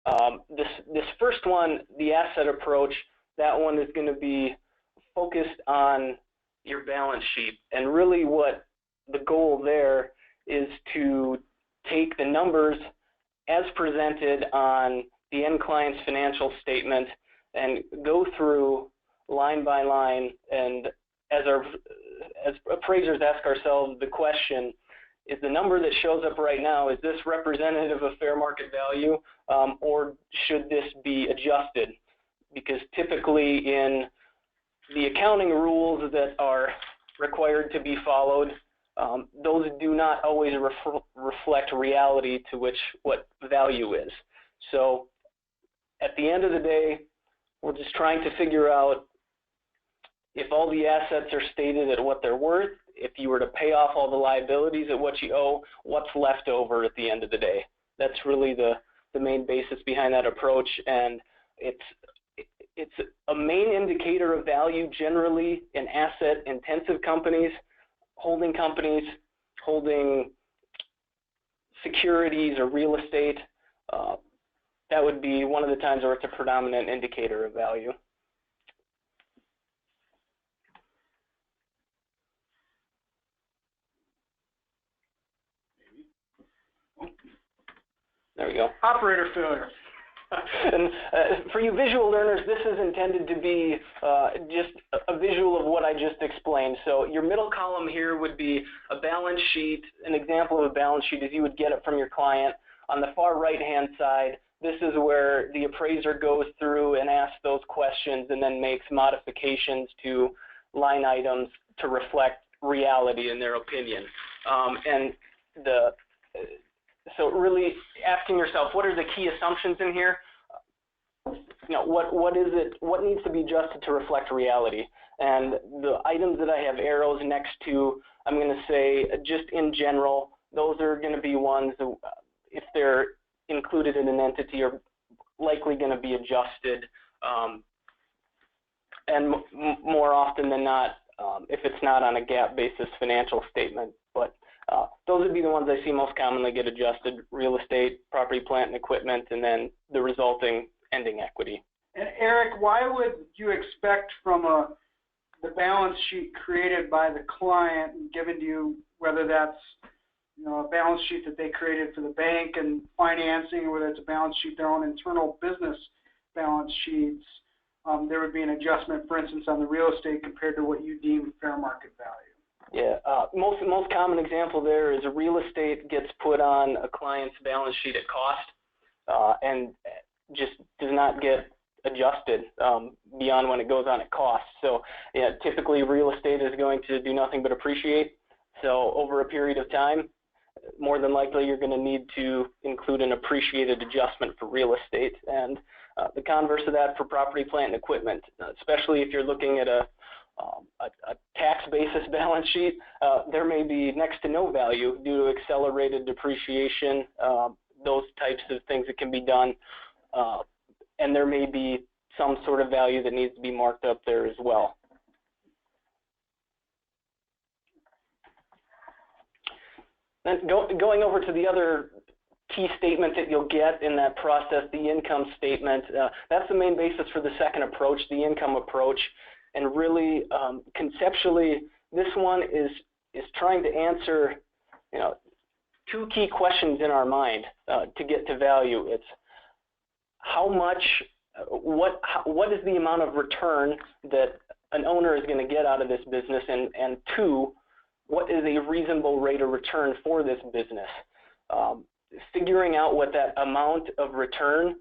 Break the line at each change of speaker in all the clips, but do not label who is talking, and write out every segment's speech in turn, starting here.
This first one, the asset approach, that one is going to be focused on your balance sheet. And really what the goal there is to take the numbers as presented on the end client's financial statement and go through line by line, and as appraisers ask ourselves the question, is the number that shows up right now, is this representative of fair market value, or should this be adjusted? Because typically in the accounting rules that are required to be followed, those do not always reflect reality to what value is. So at the end of the day, we're just trying to figure out if all the assets are stated at what they're worth, if you were to pay off all the liabilities at what you owe, what's left over at the end of the day. That's really the main basis behind that approach, and it's a main indicator of value generally in asset-intensive companies, holding securities or real estate. That would be one of the times where it's a predominant indicator of value. There we go.
Operator failure.
And for you visual learners, this is intended to be just a visual of what I just explained. So your middle column here would be a balance sheet. An example of a balance sheet is you would get it from your client. On the far right-hand side, this is where the appraiser goes through and asks those questions and then makes modifications to line items to reflect reality in their opinion. So really asking yourself, what are the key assumptions in here? You know, what is it? What needs to be adjusted to reflect reality? And the items that I have arrows next to, I'm going to say just in general, those are going to be ones that, if they're included in an entity, are likely going to be adjusted, and more often than not, if it's not on a GAAP basis financial statement. But those would be the ones I see most commonly get adjusted: real estate, property, plant, and equipment, and then the resulting ending equity.
And Eric, why would you expect from the balance sheet created by the client and given to you, whether that's a balance sheet that they created for the bank and financing, or whether it's a balance sheet, their own internal business balance sheets, there would be an adjustment, for instance, on the real estate compared to what you deem fair market value?
Yeah, most common example there is a real estate gets put on a client's balance sheet at cost, and just does not get adjusted beyond when it goes on at cost. So yeah, typically real estate is going to do nothing but appreciate. So over a period of time, more than likely you're going to need to include an appreciated adjustment for real estate, and the converse of that for property, plant, and equipment, especially if you're looking at a tax basis balance sheet. There may be next to no value due to accelerated depreciation, those types of things that can be done, and there may be some sort of value that needs to be marked up there as well. Then going over to the other key statement that you'll get in that process, the income statement. That's the main basis for the second approach, the income approach. And really, conceptually, this one is trying to answer, two key questions in our mind to get to value. It's how much, what is the amount of return that an owner is going to get out of this business, and two, what is a reasonable rate of return for this business? Figuring out what that amount of return,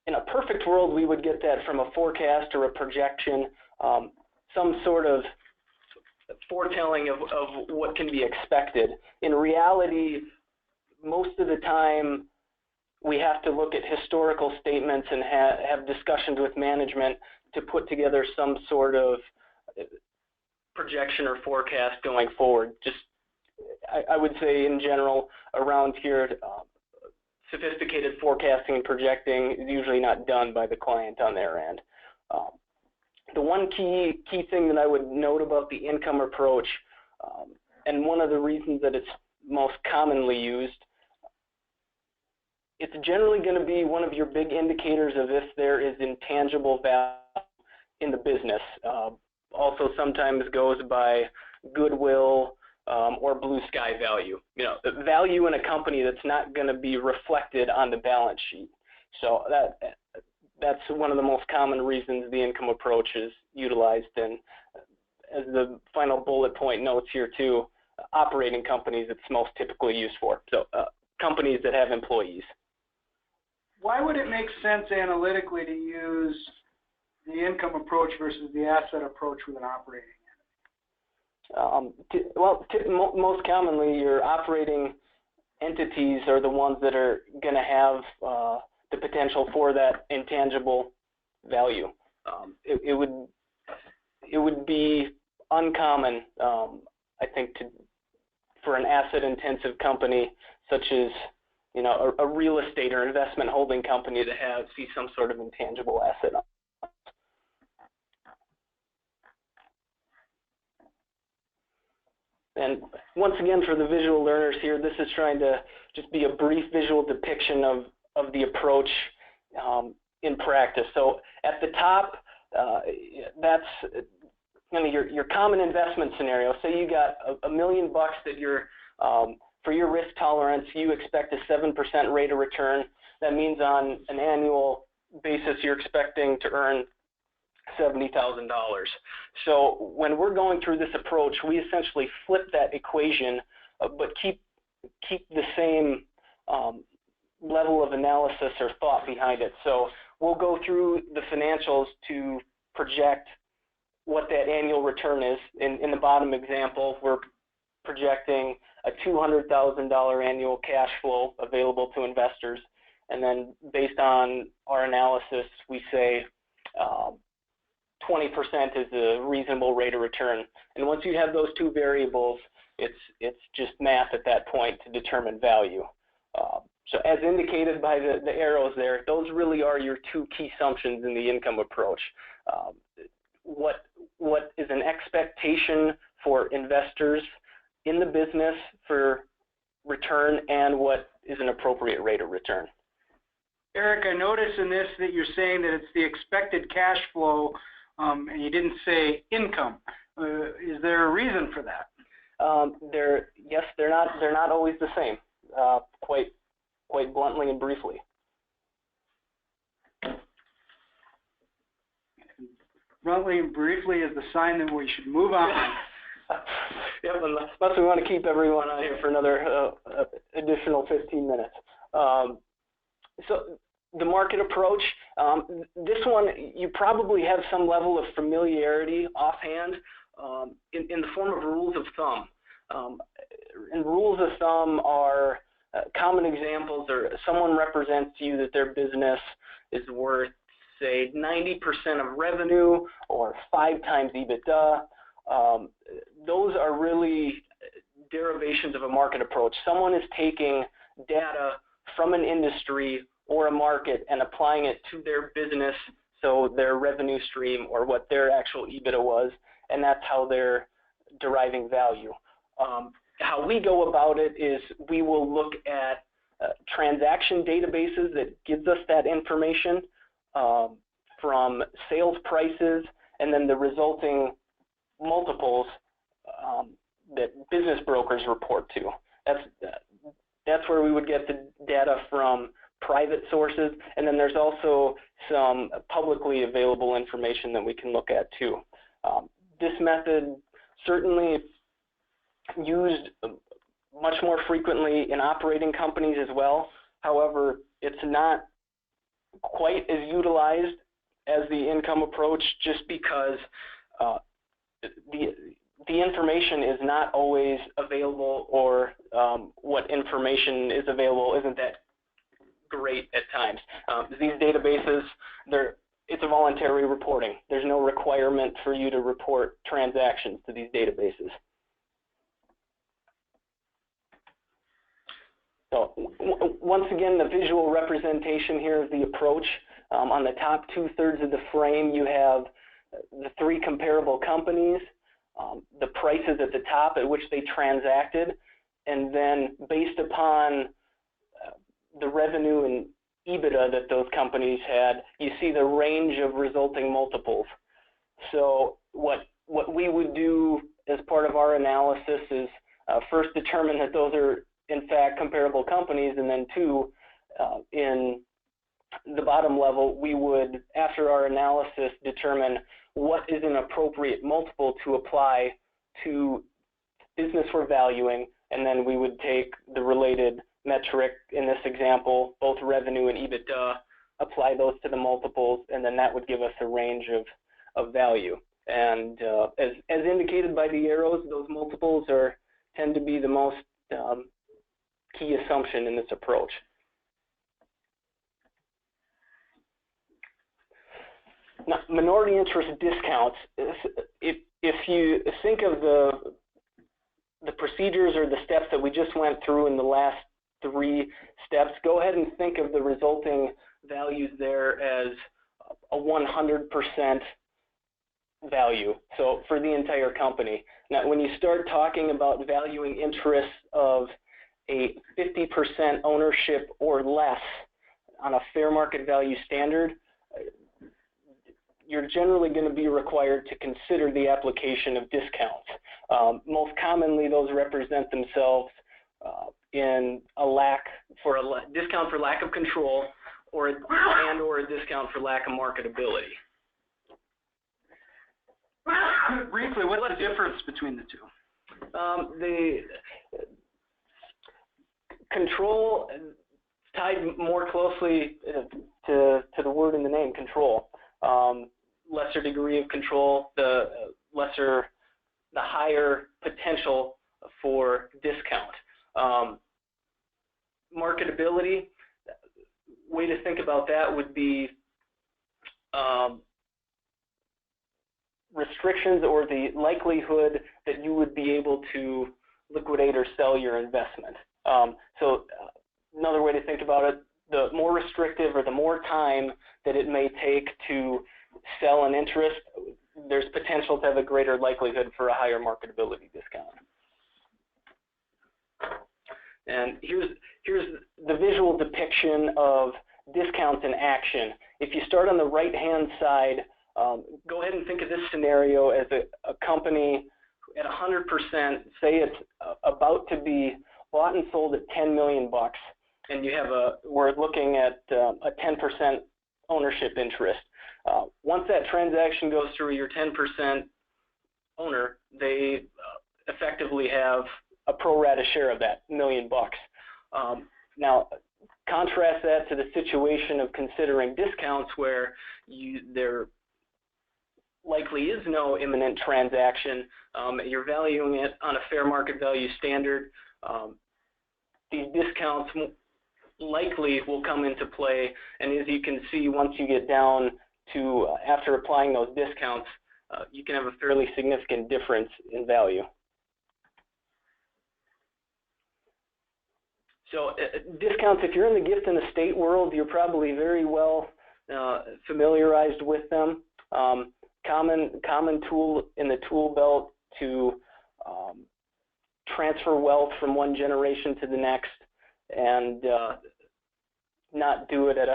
in a perfect world, we would get that from a forecast or a projection, some sort of foretelling of what can be expected. In reality, most of the time, we have to look at historical statements and have discussions with management to put together some sort of projection or forecast going forward. Just, I would say in general, around here, sophisticated forecasting and projecting is usually not done by the client on their end. The one key thing that I would note about the income approach, and one of the reasons that it's most commonly used, it's generally going to be one of your big indicators of if there is intangible value in the business. Also sometimes goes by goodwill or blue sky value. The value in a company that's not going to be reflected on the balance sheet. So that's one of the most common reasons the income approach is utilized. And as the final bullet point notes here too, operating companies it's most typically used for. So companies that have employees.
Why would it make sense analytically to use the income approach versus the asset approach with an operating entity?
Most commonly, your operating entities are the ones that are going to have the potential for that intangible value. It would be uncommon, I think, for an asset-intensive company such as a real estate or investment holding company to see some sort of intangible asset. And once again, for the visual learners here, this is trying to just be a brief visual depiction of the approach in practice. So at the top, that's your common investment scenario. Say you got $1 million that you're for your risk tolerance, you expect a 7% rate of return. That means on an annual basis, you're expecting to earn $70,000. So when we're going through this approach, we essentially flip that equation, but keep the same level of analysis or thought behind it. So we'll go through the financials to project what that annual return is. In the bottom example, we're projecting a $200,000 annual cash flow available to investors. And then based on our analysis, we say 20% is a reasonable rate of return. And once you have those two variables, it's just math at that point to determine value. So as indicated by the arrows there, those really are your two key assumptions in the income approach. What is an expectation for investors in the business for return, and what is an appropriate rate of return?
Eric, I noticed in this that you're saying that it's the expected cash flow, and you didn't say income. Is there a reason for that?
Yes, they're not always the same. Quite bluntly and briefly.
Bluntly and briefly is the sign that we should move on.
Yeah, unless we want to keep everyone on here for another additional 15 minutes. So the market approach, this one you probably have some level of familiarity offhand in the form of rules of thumb. And rules of thumb are common examples, or someone represents to you that their business is worth, say, 90% of revenue or 5 times EBITDA. Those are really derivations of a market approach. Someone is taking data from an industry or a market and applying it to their business, so their revenue stream or what their actual EBITDA was, and that's how they're deriving value. How we go about it is we will look at transaction databases that gives us that information from sales prices and then the resulting multiples that business brokers report to. That's where we would get the data from private sources, and then there's also some publicly available information that we can look at too. This method certainly used much more frequently in operating companies as well. However, it's not quite as utilized as the income approach, just because the information is not always available, or what information is available isn't that great at times. These databases, it's a voluntary reporting. There's no requirement for you to report transactions to these databases. So once again, the visual representation here of the approach. On the top 2/3 of the frame, you have the 3 comparable companies, the prices at the top at which they transacted, and then based upon the revenue and EBITDA that those companies had, you see the range of resulting multiples. So what we would do as part of our analysis is first determine that those are in fact comparable companies, and then two, in the bottom level, we would, after our analysis, determine what is an appropriate multiple to apply to business we're valuing, and then we would take the related metric, in this example, both revenue and EBITDA, apply those to the multiples, and then that would give us a range of value. And as indicated by the arrows, those multiples tend to be the most key assumption in this approach. Now, minority interest discounts, if you think of the procedures or the steps that we just went through in the last 3 steps, go ahead and think of the resulting values there as a 100% value, so for the entire company. Now, when you start talking about valuing interests of a 50% ownership or less on a fair market value standard, you're generally going to be required to consider the application of discounts. Most commonly, those represent themselves in a discount for lack of control, or a discount for lack of marketability.
Briefly, what's the difference between the two?
The control tied more closely to the word in the name, control. Lesser degree of control, the higher potential for discount. Marketability, way to think about that would be restrictions or the likelihood that you would be able to liquidate or sell your investment. So another way to think about it, the more restrictive or the more time that it may take to sell an interest, there's potential to have a greater likelihood for a higher marketability discount. And here's the visual depiction of discounts in action. If you start on the right-hand side, go ahead and think of this scenario as a company at 100%, say it's about to be bought and sold at $10 million bucks, and we're looking at a 10% ownership interest. Once that transaction goes through, your 10% owner, they effectively have a pro rata share of that $1 million bucks. Now, contrast that to the situation of considering discounts where there likely is no imminent transaction. You're valuing it on a fair market value standard. These discounts likely will come into play, and as you can see, once you get down to after applying those discounts, you can have a fairly significant difference in value. So discounts, if you're in the gift and estate world, you're probably very well familiarized with them. Common tool in the tool belt to transfer wealth from one generation to the next, and not do it at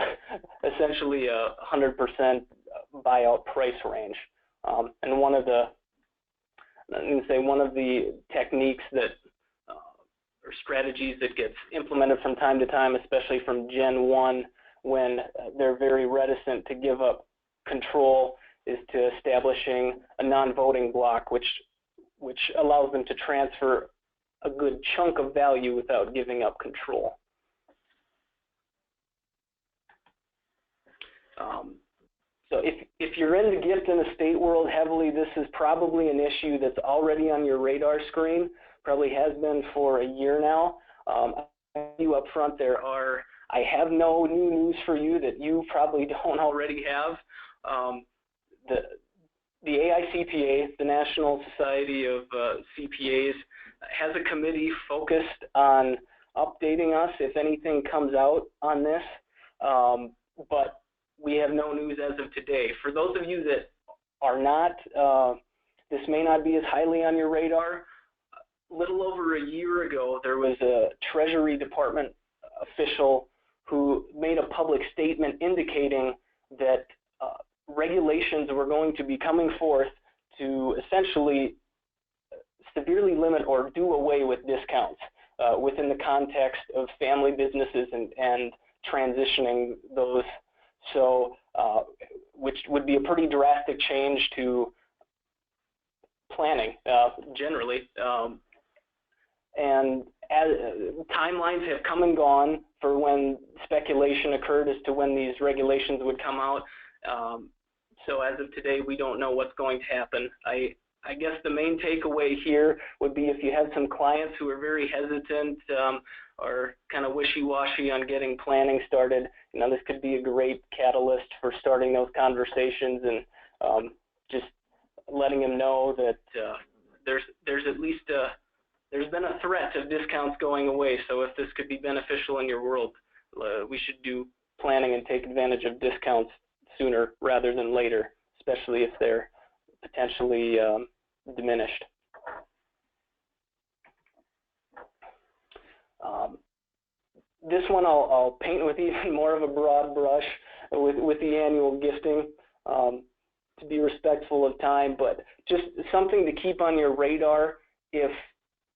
essentially a 100% buyout price range. And one of the techniques that or strategies that gets implemented from time to time, especially from Gen 1, when they're very reticent to give up control, is to establishing a non-voting block, which allows them to transfer a good chunk of value without giving up control. So if you're in the gift and estate world heavily, this is probably an issue that's already on your radar screen, probably has been for a year now. You up front, I have no new news for you that you probably don't already have. The AICPA, the National Society of CPAs, has a committee focused on updating us if anything comes out on this, but we have no news as of today. For those of you that are not, this may not be as highly on your radar. A little over a year ago, there was a Treasury Department official who made a public statement indicating that regulations were going to be coming forth to essentially severely limit or do away with discounts within the context of family businesses and transitioning those. So, which would be a pretty drastic change to planning generally. And as timelines have come and gone for when speculation occurred as to when these regulations would come out. So as of today, we don't know what's going to happen. I guess the main takeaway here would be if you have some clients who are very hesitant or kind of wishy-washy on getting planning started, this could be a great catalyst for starting those conversations and just letting them know that there's at least there's been a threat of discounts going away. So if this could be beneficial in your world, we should do planning and take advantage of discounts sooner rather than later, especially if they're potentially diminished. This one I'll paint with even more of a broad brush with the annual gifting to be respectful of time, but just something to keep on your radar if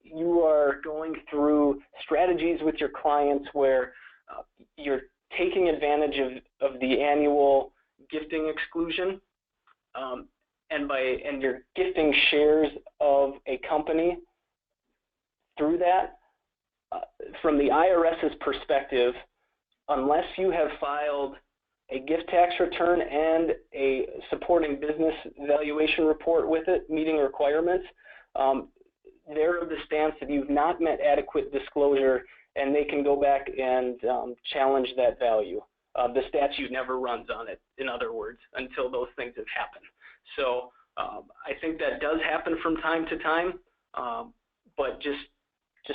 you are going through strategies with your clients where you're taking advantage of the annual gifting exclusion and you're gifting shares of a company through that. From the IRS's perspective, unless you have filed a gift tax return and a supporting business valuation report with it, meeting requirements, they're of the stance that you've not met adequate disclosure, and they can go back and challenge that value. The statute never runs on it, in other words, until those things have happened. So I think that does happen from time to time, but just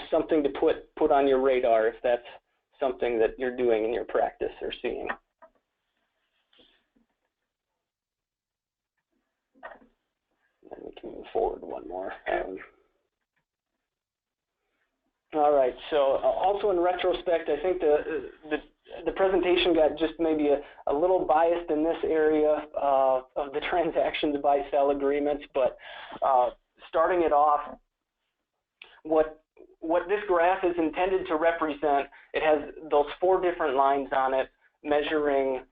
something to put on your radar if that's something that you're doing in your practice or seeing. And we can move forward one more. All right, so also in retrospect, I think the presentation got just maybe a little biased in this area of the transactions buy-sell agreements, but starting it off, what this graph is intended to represent, it has those 4 different lines on it measuring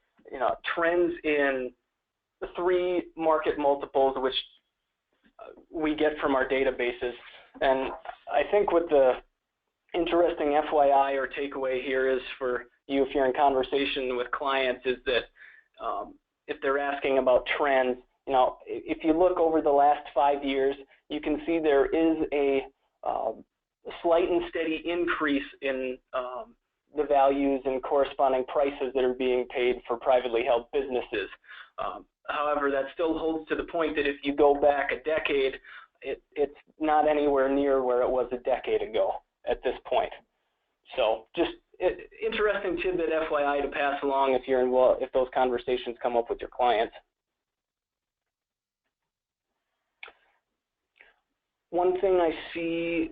trends in the 3 market multiples which we get from our databases. And I think what the interesting FYI or takeaway here is for you if you're in conversation with clients is that if they're asking about trends, if you look over the last 5 years, you can see there is a slight and steady increase in the values and corresponding prices that are being paid for privately held businesses. However, that still holds to the point that if you go back a decade, it's not anywhere near where it was a decade ago at this point. So just interesting tidbit FYI to pass along if those conversations come up with your clients. One thing I see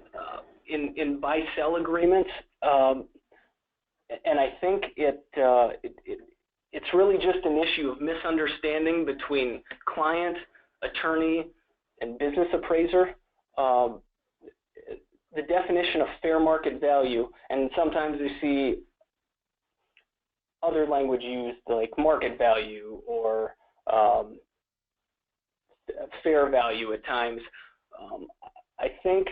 in buy-sell agreements, and I think it's really just an issue of misunderstanding between client, attorney, and business appraiser. The definition of fair market value, and sometimes we see other language used like market value or fair value at times. I think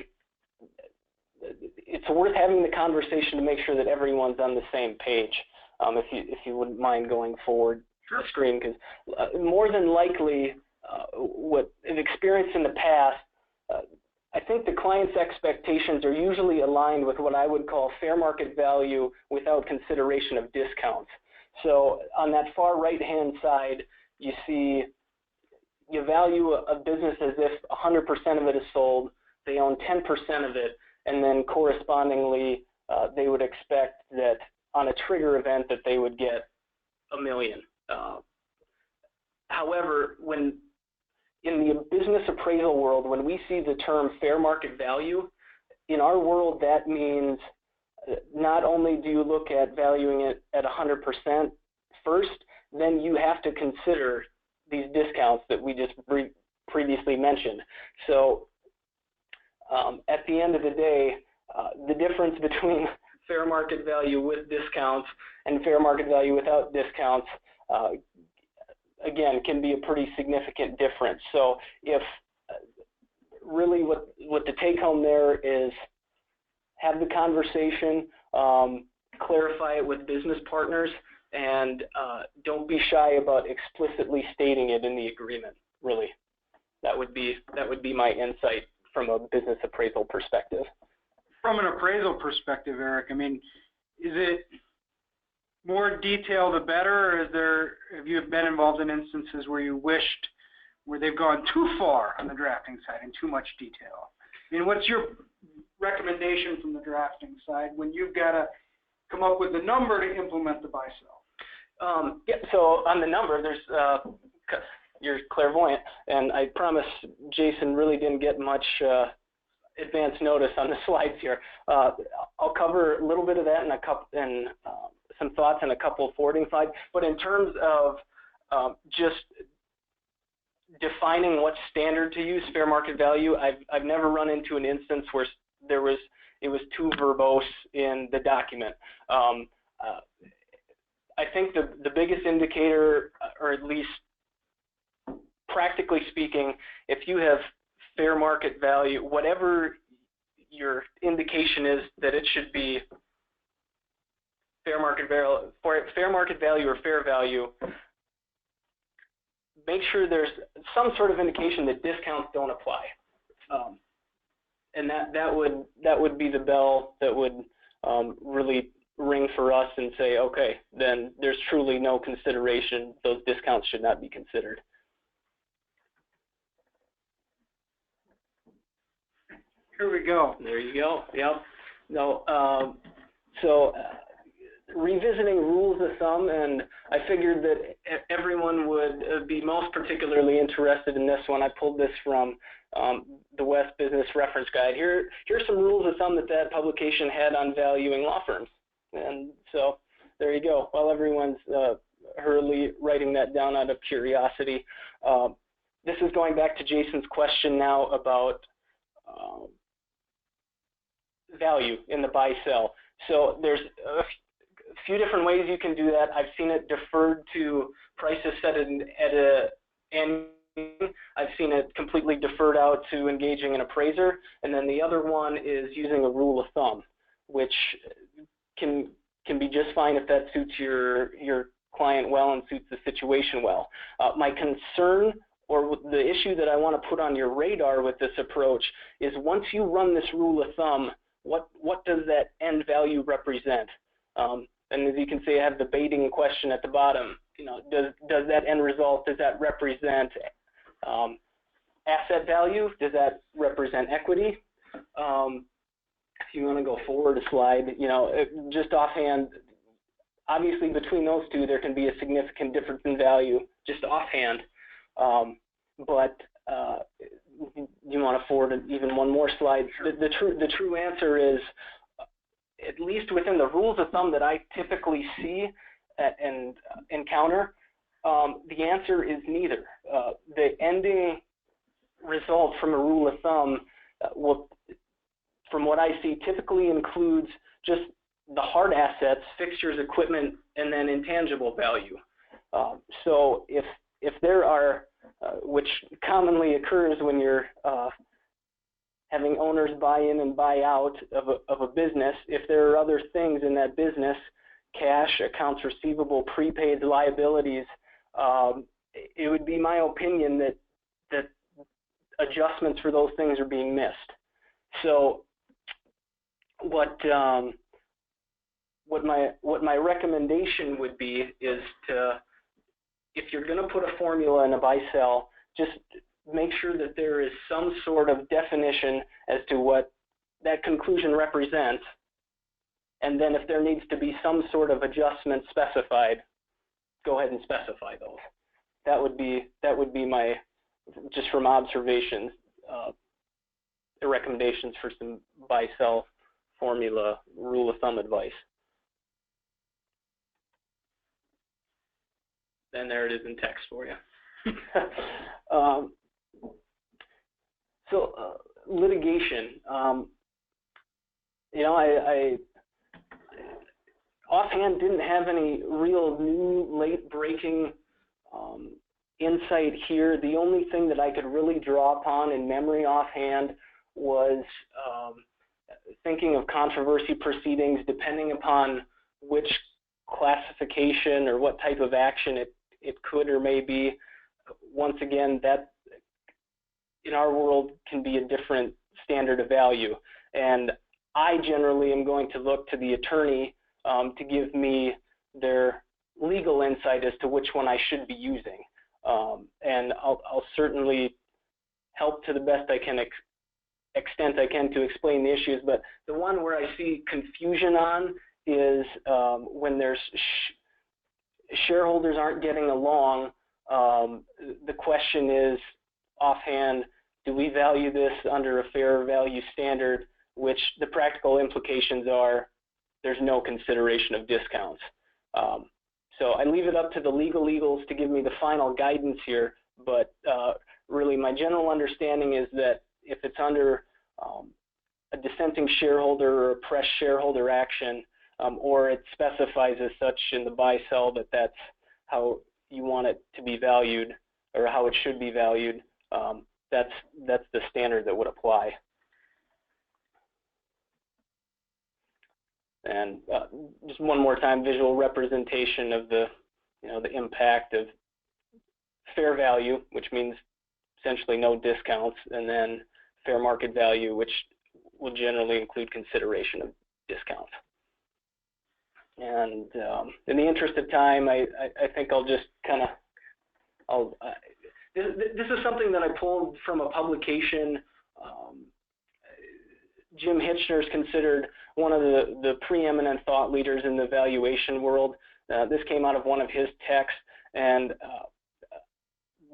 it's worth having the conversation to make sure that everyone's on the same page. If you wouldn't mind going forward to the screen, because more than likely, what I've experienced in the past, I think the client's expectations are usually aligned with what I would call fair market value without consideration of discounts. So on that far right-hand side, you see you value a business as if 100% of it is sold, they own 10% of it, and then correspondingly, they would expect that on a trigger event that they would get $1 million. However, when in the business appraisal world, when we see the term fair market value, in our world that means not only do you look at valuing it at 100% first, then you have to consider these discounts that we just previously mentioned. So at the end of the day, the difference between fair market value with discounts and fair market value without discounts, again, can be a pretty significant difference. So if really what the take home there is, have the conversation, clarify it with business partners, and don't be shy about explicitly stating it in the agreement. Really, that would be my insight from a business appraisal perspective.
From an appraisal perspective, Eric, I mean, is it more detail the better, or have you been involved in instances where you wished where they've gone too far on the drafting side and too much detail? I mean, what's your recommendation from the drafting side when you've got to come up with the number to implement the buy-sell?
Yeah, so on the number, there's you're clairvoyant, and I promise Jason really didn't get much advance notice on the slides here. I'll cover a little bit of that and some thoughts on a couple of forwarding slides. But in terms of just defining what standard to use, fair market value, I've never run into an instance where it was too verbose in the document. I think the biggest indicator, or at least practically speaking, if you have fair market value, whatever your indication is that it should be fair market value or fair value, make sure there's some sort of indication that discounts don't apply, and that would be the bell that would really ring for us and say, okay, then there's truly no consideration. Those discounts should not be considered.
Here we go.
There you go. Yep. No. Revisiting rules of thumb, and I figured that everyone would be most particularly interested in this one. I pulled this from the West Business Reference Guide. Here's some rules of thumb that publication had on valuing law firms. And so there you go. While everyone's hurriedly writing that down out of curiosity, this is going back to Jason's question now about value in the buy-sell. So there's a few different ways you can do that. I've seen it deferred to prices set at a annual. I've seen it completely deferred out to engaging an appraiser, and then the other one is using a rule of thumb, which can be just fine if that suits your client well and suits the situation well. My concern, or the issue that I want to put on your radar with this approach, is once you run this rule of thumb, what does that end value represent? And as you can see, I have the baiting question at the bottom. You know, does that end result, does that represent asset value? Does that represent equity? If you want to go forward a slide, you know, just offhand, obviously between those two there can be a significant difference in value, just offhand. But you want to forward even one more slide. The true answer is, at least within the rules of thumb that I typically see and encounter, the answer is neither. The ending result from a rule of thumb will, from what I see, typically includes just the hard assets, fixtures, equipment, and then intangible value. So if there are, which commonly occurs when you're having owners buy in and buy out of a business, if there are other things in that business, cash, accounts receivable, prepaid liabilities, it would be my opinion that adjustments for those things are being missed. So what my recommendation would be is to, if you're going to put a formula in a buy-sell, just make sure that there is some sort of definition as to what that conclusion represents, and then if there needs to be some sort of adjustment specified, go ahead and specify those. That would be my, just from observations, the recommendations for some buy-sell formula, rule of thumb advice. And there it is in text for you. Litigation. I offhand didn't have any real new late-breaking insight here. The only thing that I could really draw upon in memory offhand was thinking of controversy proceedings, depending upon which classification or what type of action it could or may be. Once again, that in our world can be a different standard of value. And I generally am going to look to the attorney to give me their legal insight as to which one I should be using. And I'll certainly help to the best I can extent I can to explain the issues, but the one where I see confusion on is when there's shareholders aren't getting along. The question is offhand, do we value this under a fair value standard, which the practical implications are there's no consideration of discounts. So I leave it up to the legals to give me the final guidance here, but really my general understanding is that if it's under a dissenting shareholder or a press shareholder action, or it specifies as such in the buy-sell that that's how you want it to be valued or how it should be valued, that's the standard that would apply. And just one more time, visual representation of the impact of fair value, which means essentially no discounts, and then fair market value, which will generally include consideration of discounts. And in the interest of time, I think I'll just kind of, this is something that I pulled from a publication. Jim Hitchner is considered one of the preeminent thought leaders in the valuation world. This came out of one of his texts, and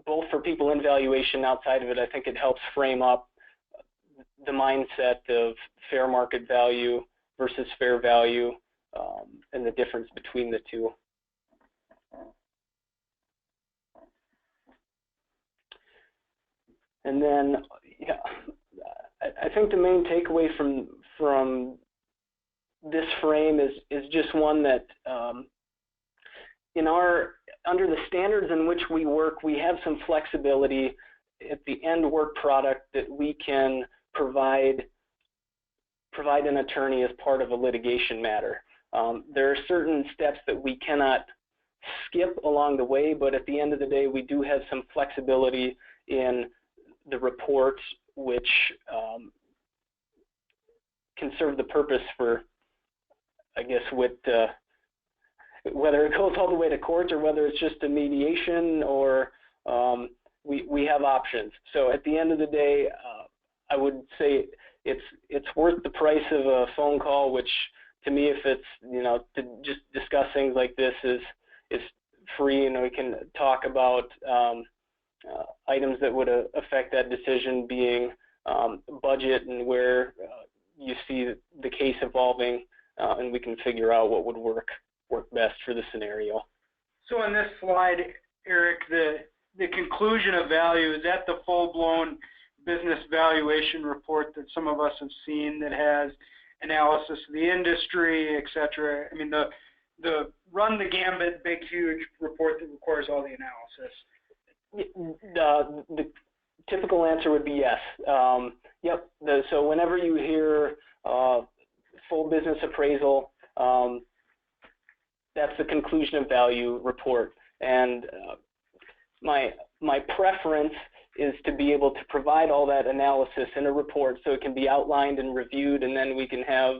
both for people in valuation outside of it, I think it helps frame up the mindset of fair market value versus fair value and the difference between the two. And then, yeah, I think the main takeaway from this frame is just one that under the standards in which we work, we have some flexibility at the end work product that we can provide an attorney as part of a litigation matter. There are certain steps that we cannot skip along the way, but at the end of the day, we do have some flexibility in the reports, which can serve the purpose for, I guess, whether it goes all the way to court or whether it's just a mediation, or we have options. So at the end of the day, I would say it's worth the price of a phone call, which to me, if it's to just discuss things like this is free, and we can talk about items that would affect that decision, being budget and where you see the case evolving, and we can figure out what would work best for the scenario.
So on this slide, Eric, the conclusion of value, is that the full-blown business valuation report that some of us have seen that has analysis of the industry, et cetera? I mean, the run the gambit, big, huge report that requires all the analysis.
The typical answer would be yes. Yep. So whenever you hear full business appraisal, that's the conclusion of value report. And my preference is to be able to provide all that analysis in a report so it can be outlined and reviewed, and then we can have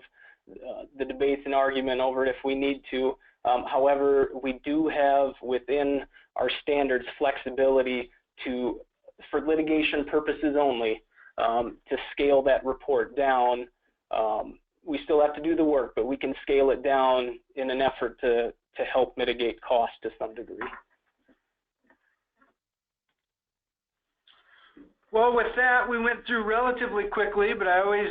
the debates and argument over it if we need to. However, we do have within our standards flexibility for litigation purposes only, to scale that report down. We still have to do the work, but we can scale it down in an effort to help mitigate cost to some degree. Well, with that, we went through relatively quickly, but I always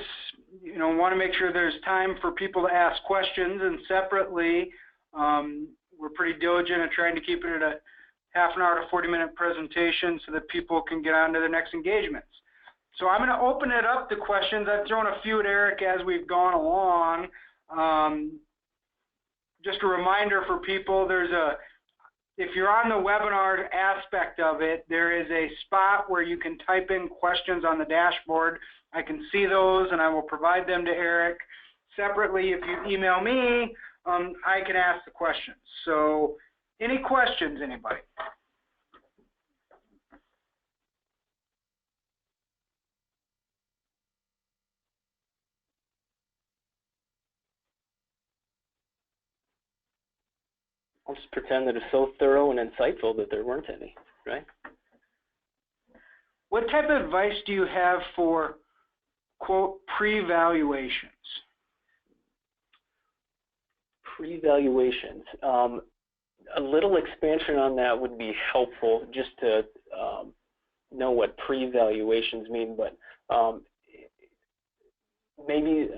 want to make sure there's time for people to ask questions, and separately, we're pretty diligent at trying to keep it at a half an hour to 40-minute presentation so that people can get on to their next engagements. So I'm going to open it up to questions. I've thrown a few at Eric as we've gone along. Just a reminder for people, if you're on the webinar aspect of it, there is a spot where you can type in questions on the dashboard. I can see those and I will provide them to Eric. Separately, if you email me, I can ask the questions. So any questions, anybody?
I'll just pretend that it's so thorough and insightful that there weren't any, right?
What type of advice do you have for, quote, pre-valuations?
Pre-valuations. A little expansion on that would be helpful, just to know what pre-valuations mean, but maybe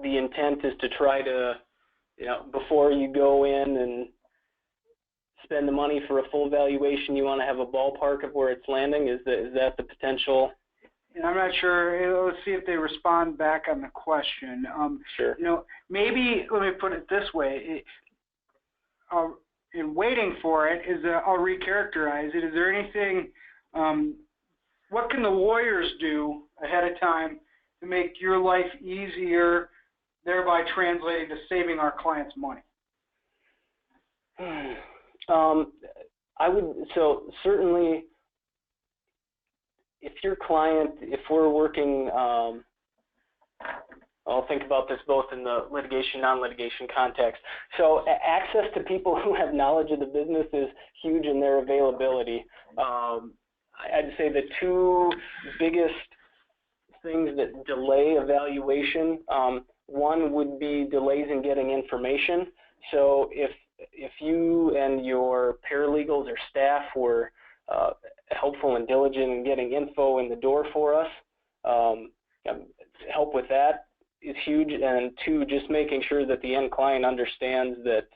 the intent is to try to, before you go in and spend the money for a full valuation, you want to have a ballpark of where it's landing. Is that the potential?
And I'm not sure. Let's see if they respond back on the question.
Sure.
Maybe let me put it this way. In waiting for it, I'll recharacterize it. Is there anything? What can the lawyers do ahead of time to make your life easier, thereby translating to saving our clients money?
So certainly, if your client, if we're working, I'll think about this both in the litigation, non-litigation context. So access to people who have knowledge of the business is huge in their availability. I'd say the two biggest things that delay evaluation, one would be delays in getting information. So if you and your paralegals or staff were helpful and diligent in getting info in the door for us, help with that is huge. And two, just making sure that the end client understands that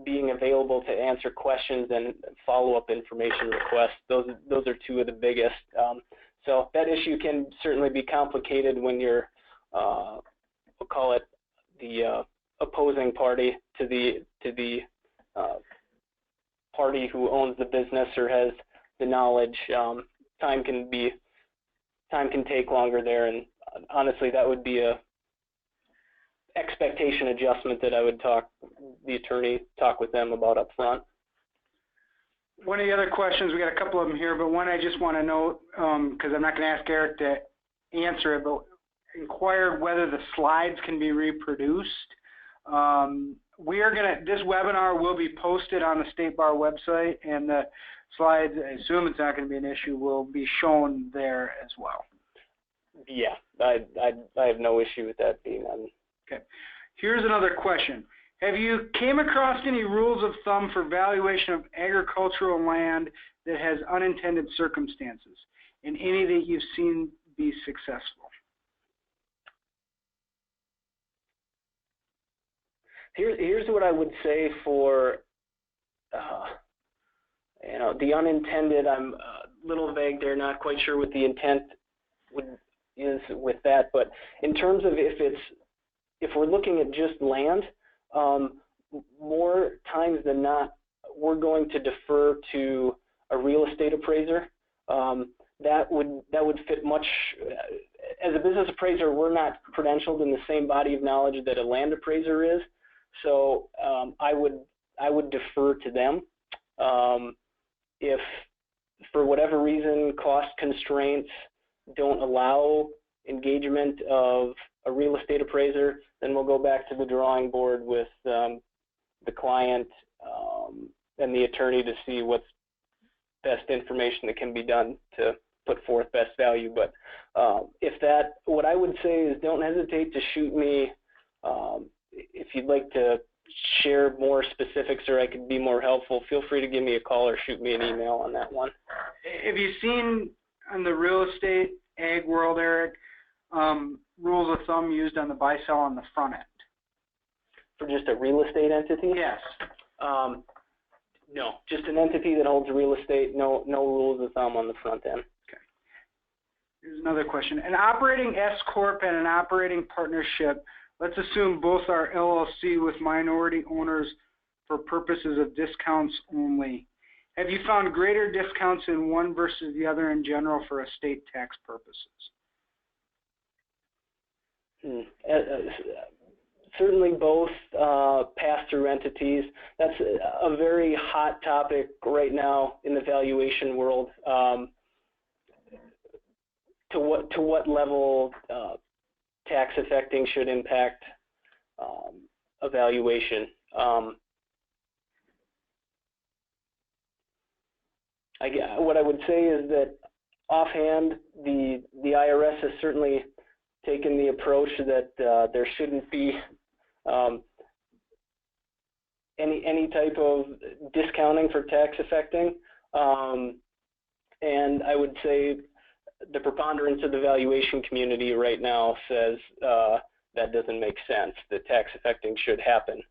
being available to answer questions and follow-up information requests, those are two of the biggest. So that issue can certainly be complicated when you're, we'll call it the opposing party to the party who owns the business or has the knowledge. Time can take longer there, and honestly, that would be a expectation adjustment that I would talk with them about up front.
One of the other questions, we got a couple of them here, but one I just want to note, because I'm not going to ask Eric to answer it, but inquired whether the slides can be reproduced. This webinar will be posted on the State Bar website, and the slides, I assume it's not going to be an issue, will be shown there as well.
Yeah, I have no issue with that being on.
Okay. Here's another question. Have you came across any rules of thumb for valuation of agricultural land that has unintended circumstances, and any that you've seen be successful?
Here's what I would say for the unintended. I'm a little vague there, not quite sure what the intent is with that. But in terms of if we're looking at just land, more times than not, we're going to defer to a real estate appraiser. That would fit much. As a business appraiser, we're not credentialed in the same body of knowledge that a land appraiser is. So I would defer to them. If for whatever reason cost constraints don't allow engagement of a real estate appraiser, then we'll go back to the drawing board with the client and the attorney to see what's best information that can be done to put forth best value. But what I would say is don't hesitate to shoot me if you'd like to share more specifics or I could be more helpful. Feel free to give me a call or shoot me an email on that one.
Have you seen on the real estate ag world, Eric, rules of thumb used on the buy-sell on the front end?
For just a real estate entity?
Yes.
No, just an entity that holds real estate, no rules of thumb on the front end.
Okay. Here's another question. An operating S-Corp and an operating partnership, let's assume both are LLC with minority owners for purposes of discounts only. Have you found greater discounts in one versus the other in general for estate tax purposes?
Certainly both pass-through entities. That's a very hot topic right now in the valuation world. To what level tax affecting should impact a valuation? What I would say is that offhand, the IRS has certainly taken the approach that there shouldn't be any type of discounting for tax affecting, and I would say the preponderance of the valuation community right now says that doesn't make sense. That tax affecting should happen.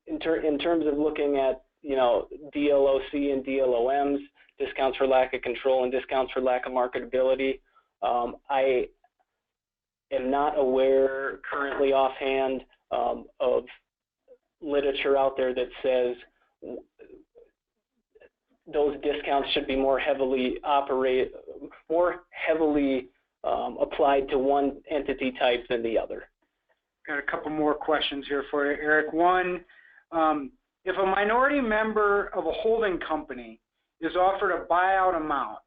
In terms of looking at DLOC and DLOMs, discounts for lack of control and discounts for lack of marketability, I am not aware currently offhand of literature out there that says those discounts should be more heavily applied to one entity type than the other.
Got a couple more questions here for you, Eric. One, if a minority member of a holding company is offered a buyout amount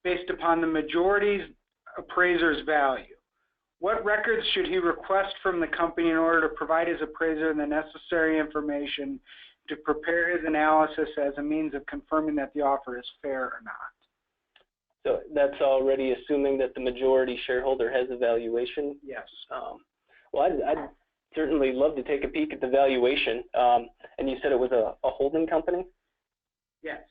based upon the majority's appraiser's value, what records should he request from the company in order to provide his appraiser the necessary information to prepare his analysis as a means of confirming that the offer is fair or not?
So that's already assuming that the majority shareholder has a valuation?
Yes.
Well, I'd certainly love to take a peek at the valuation. And you said it was a holding company?
Yes.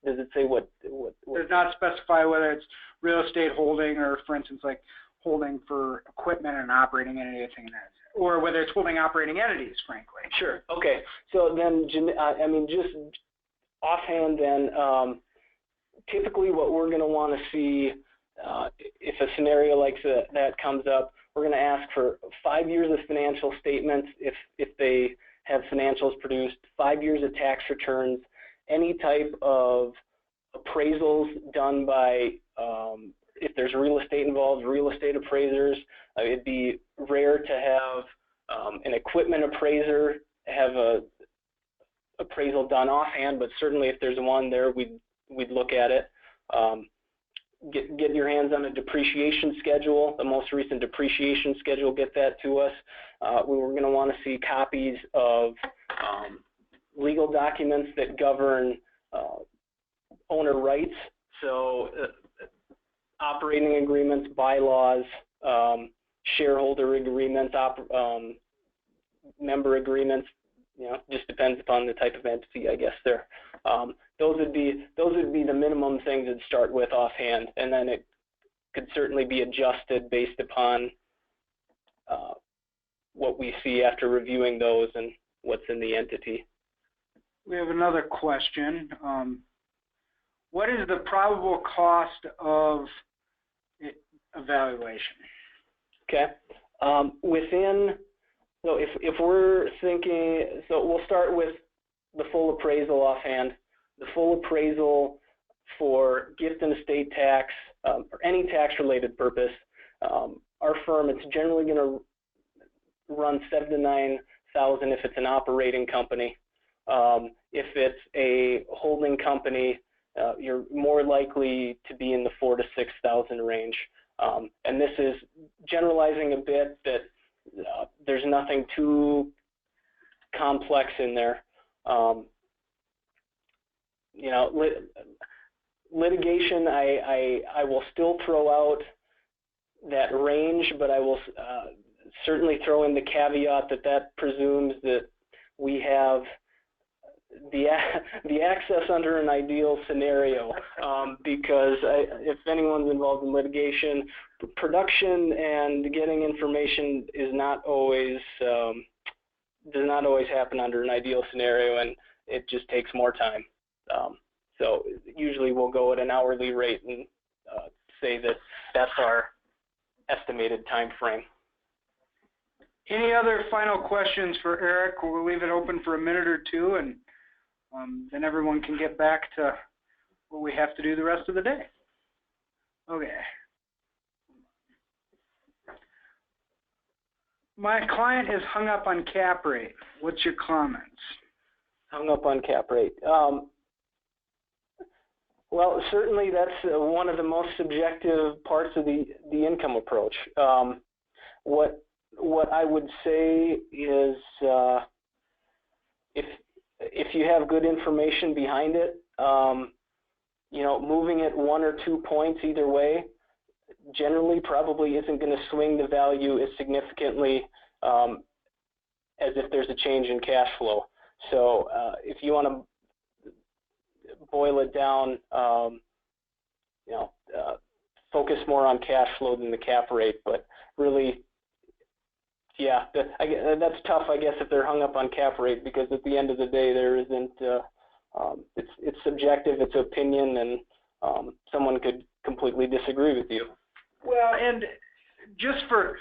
Does it say what?
Does not specify whether it's real estate holding or, for instance, like holding for equipment and operating anything that, or whether it's holding operating entities, frankly.
Sure. Okay. So then, I mean, just offhand, then, typically what we're going to want to see if a scenario like that comes up, we're going to ask for 5 years of financial statements if they have financials produced, 5 years of tax returns, any type of appraisals done by, if there's real estate involved, real estate appraisers. It'd be rare to have an equipment appraiser have a appraisal done offhand, but certainly if there's one there, we'd look at it. Get your hands on a depreciation schedule, the most recent depreciation schedule, get that to us. We were going to want to see copies of legal documents that govern owner rights, so operating agreements, bylaws, shareholder agreements, member agreements. Just depends upon the type of entity, I guess. There, those would be the minimum things to start with offhand, and then it could certainly be adjusted based upon what we see after reviewing those and what's in the entity.
We have another question. What is the probable cost of evaluation?
Okay. So if we're thinking, so we'll start with the full appraisal offhand. The full appraisal for gift and estate tax or any tax-related purpose, our firm, it's generally going to run $7,000 to $9,000 if it's an operating company. If it's a holding company, you're more likely to be in the $4,000 to $6,000 range. And this is generalizing a bit that there's nothing too complex in there. Litigation, I will still throw out that range, but I will certainly throw in the caveat that presumes that we have the access under an ideal scenario, because if anyone's involved in litigation, production and getting information is not always does not always happen under an ideal scenario, and it just takes more time. So usually we'll go at an hourly rate and say that that's our estimated time frame.
Any other final questions for Eric? We'll leave it open for a minute or two, and then everyone can get back to what we have to do the rest of the day. Okay. My client is hung up on cap rate. What's your comments?
Hung up on cap rate. Well, certainly that's one of the most subjective parts of the income approach. What I would say is if you have good information behind it, you know, moving it 1 or 2 points either way generally probably isn't going to swing the value as significantly as if there's a change in cash flow. So if you want to boil it down, you know, focus more on cash flow than the cap rate, but really, yeah, that's tough, I guess, if they're hung up on cap rate, because at the end of the day, there isn't. It's subjective, it's opinion, and someone could completely disagree with you.
Well, and just for,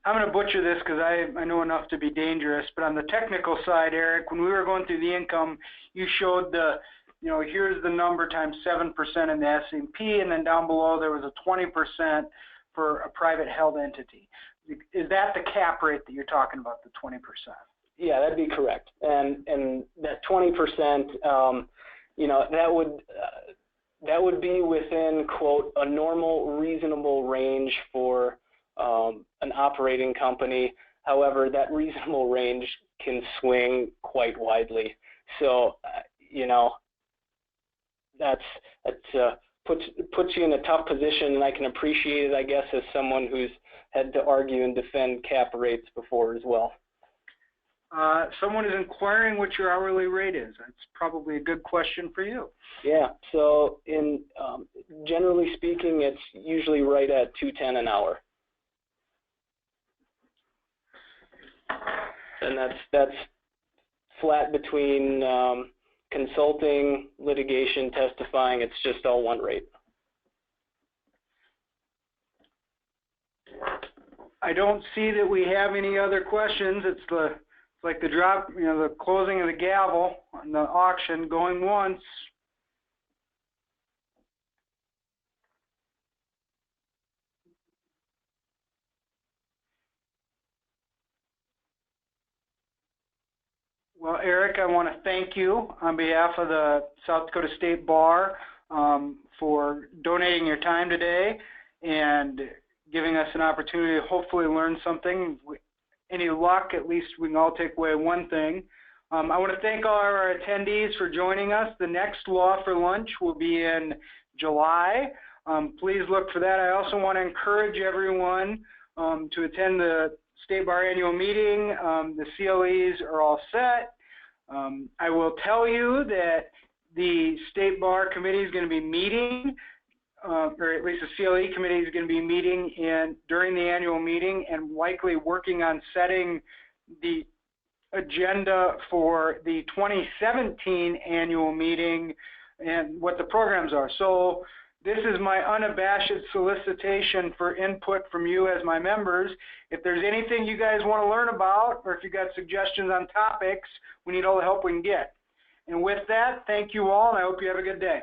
I'm going to butcher this because I know enough to be dangerous, but on the technical side, Eric, when we were going through the income, you showed the, you know, here's the number times 7% in the S&P, and then down below there was a 20% for a private held entity. Is that the cap rate that you're talking about, the 20%?
Yeah, that'd be correct. And that 20%, you know, that would be within, quote, a normal, reasonable range for an operating company. However, that reasonable range can swing quite widely. So, you know, that's puts you in a tough position, and I can appreciate it, I guess, as someone who's had to argue and defend cap rates before as well.
Someone is inquiring what your hourly rate is. That's probably a good question for you.
Yeah, so in generally speaking, it's usually right at $2.10 an hour. And that's flat between consulting, litigation, testifying. It's just all one rate.
I don't see that we have any other questions. It's like the drop, you know, the closing of the gavel on the auction, going once. Well, Eric, I want to thank you on behalf of the South Dakota State Bar for donating your time today and giving us an opportunity to hopefully learn something. Any luck, at least we can all take away one thing. I want to thank all our attendees for joining us. The next Law for Lunch will be in July. Please look for that. I also want to encourage everyone to attend the State Bar annual meeting. The CLEs are all set. I will tell you that the State Bar Committee is going to be meeting, or at least the CLE Committee is going to be meeting during the annual meeting and likely working on setting the agenda for the 2017 annual meeting and what the programs are. So this is my unabashed solicitation for input from you as my members. If there's anything you guys want to learn about, or if you got suggestions on topics, we need all the help we can get. And with that, thank you all, and I hope you have a good day.